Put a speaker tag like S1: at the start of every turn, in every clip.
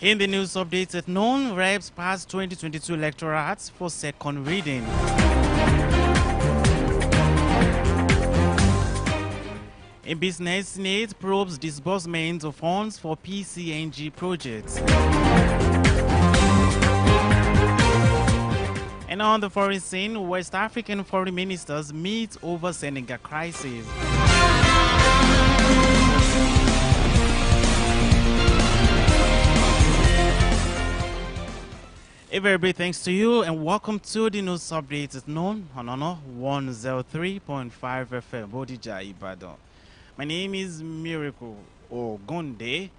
S1: In the news updates at noon, reps passed 2022 electoral acts for second reading. In business, Senate probes disbursement of funds for PCNG projects. And on the foreign scene, West African foreign ministers meet over Senegal crisis. A very big thanks to you and welcome to the news update at noon on 103.5 FM Bodija Ibadan. My name is Miracle Ogunde.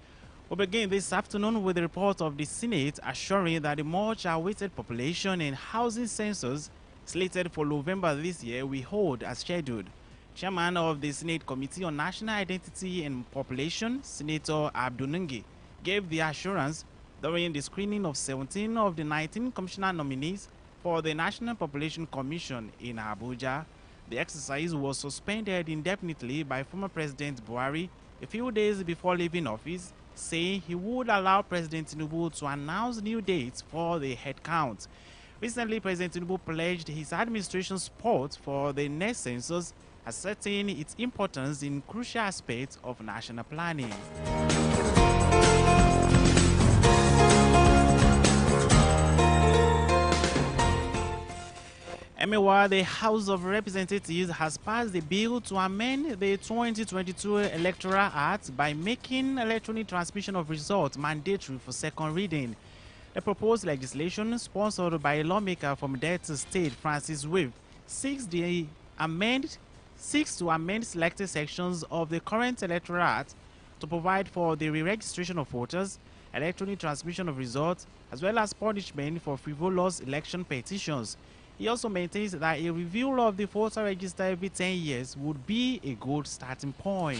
S1: We'll begin this afternoon with a report of the Senate assuring that the much awaited population and housing census slated for November this year will hold as scheduled. Chairman of the Senate Committee on National Identity and Population, Senator Abdunungi, gave the assurance during the screening of 17 of the 19 commissioner nominees for the National Population Commission in Abuja. The exercise was suspended indefinitely by former President Buhari a few days before leaving office, saying he would allow President Tinubu to announce new dates for the headcount. Recently, President Tinubu pledged his administration's support for the next census, asserting its importance in crucial aspects of national planning. Meanwhile, the House of Representatives has passed a bill to amend the 2022 Electoral Act by making electronic transmission of results mandatory for second reading. The proposed legislation, sponsored by a lawmaker from Delta State, Francis Wave, seeks to amend selected sections of the current Electoral Act to provide for the re-registration of voters, electronic transmission of results, as well as punishment for frivolous election petitions. He also maintains that a review of the voter register every 10 years would be a good starting point.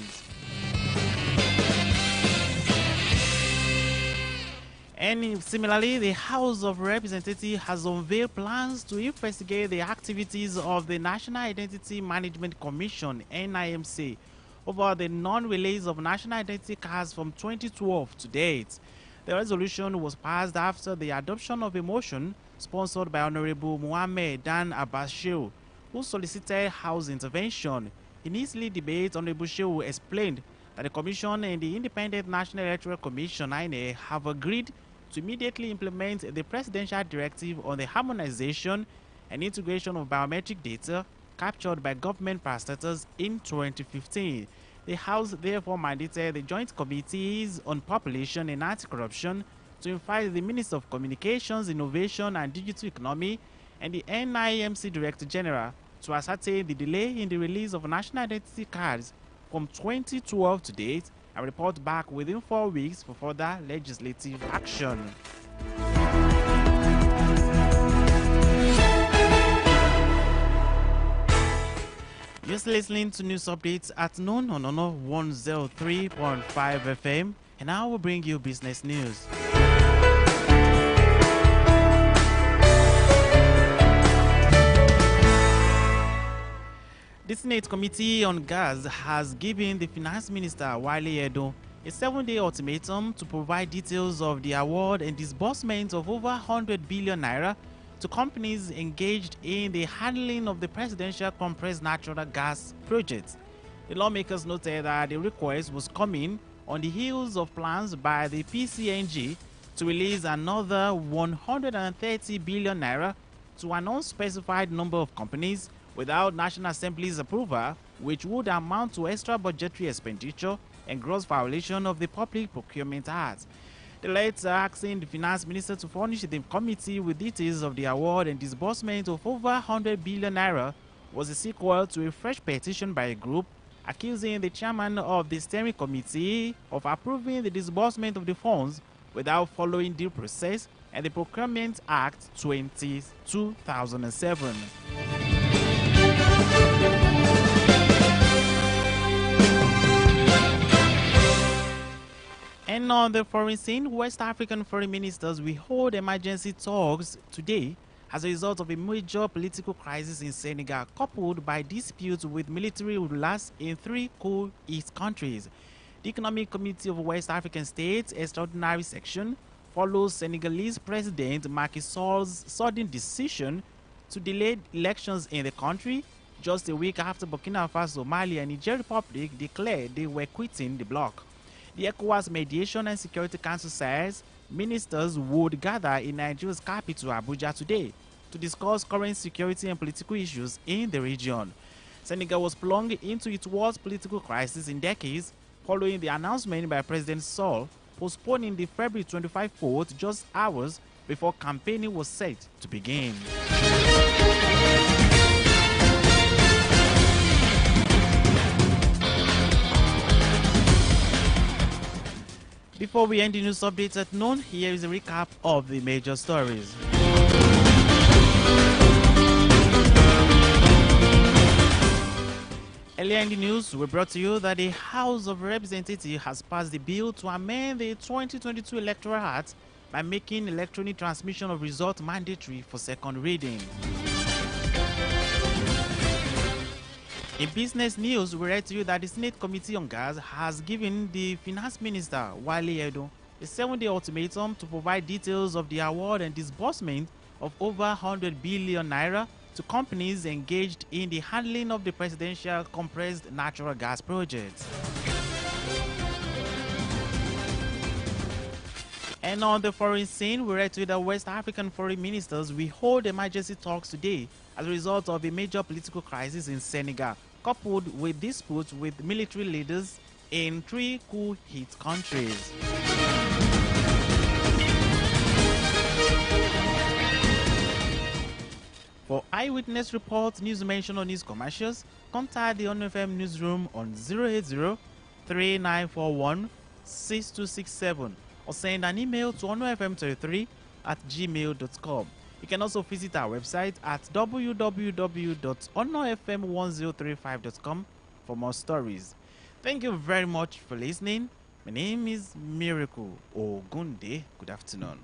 S1: And similarly, the House of Representatives has unveiled plans to investigate the activities of the National Identity Management Commission, NIMC, over the non-release of national identity cards from 2012 to date. The resolution was passed after the adoption of a motion sponsored by Honorable Mohammed Dan Abbas-Shehu, who solicited House intervention. In his lead debate, Honorable Shehu explained that the Commission and the Independent National Electoral Commission (INEC) have agreed to immediately implement the Presidential Directive on the harmonization and integration of biometric data captured by government parastatals in 2015. The House therefore mandated the Joint Committees on Population and Anti-Corruption to invite the Minister of Communications, Innovation and Digital Economy and the NIMC Director General to ascertain the delay in the release of national identity cards from 2012 to date and report back within 4 weeks for further legislative action. You're listening to news updates at noon on 103.5 FM, and I will bring you business news. The Senate Committee on Gas has given the Finance Minister Wale Edo a 7-day ultimatum to provide details of the award and disbursement of over 100 billion naira to companies engaged in the handling of the presidential compressed natural gas project. The lawmakers noted that the request was coming on the heels of plans by the PCNG to release another 130 billion naira to an unspecified number of companies without National Assembly's approval, which would amount to extra budgetary expenditure and gross violation of the Public Procurement Act. The letter asking the Finance Minister to furnish the committee with details of the award and disbursement of over 100 billion naira was a sequel to a fresh petition by a group accusing the chairman of the steering committee of approving the disbursement of the funds without following due process and the Procurement Act 2007. And on the foreign scene, West African foreign ministers will hold emergency talks today as a result of a major political crisis in Senegal, coupled by disputes with military rulers in 3 co-East countries. The Economic Committee of West African States Extraordinary Section follows Senegalese President Macky Sall's sudden decision to delay elections in the country just a week after Burkina Faso, Mali, and Niger Republic declared they were quitting the bloc. The ECOWAS Mediation and Security Council says ministers would gather in Nigeria's capital, Abuja, today to discuss current security and political issues in the region. Senegal was plunged into its worst political crisis in decades following the announcement by President Sall postponing the February 25 vote just hours before campaigning was set to begin. Before we end the news updates at noon, here is a recap of the major stories. Earlier in the news, we brought to you that the House of Representatives has passed the bill to amend the 2022 Electoral Act by making electronic transmission of results mandatory for second reading. In business news, we read to you that the Senate Committee on Gas has given the Finance Minister, Wale Edo, a 7-day ultimatum to provide details of the award and disbursement of over 100 billion naira to companies engaged in the handling of the presidential compressed natural gas project. And on the foreign scene, we read to you that West African foreign ministers will hold emergency talks today as a result of a major political crisis in Senegal, coupled with disputes with military leaders in 3 coup-hit countries. For eyewitness reports, news mentioned on news commercials, contact the ONFM newsroom on 080-3941-6267 or send an email to onofm33@gmail.com. You can also visit our website at www.onofm1035.com for more stories. Thank you very much for listening. My name is Miracle Ogunde. Good afternoon.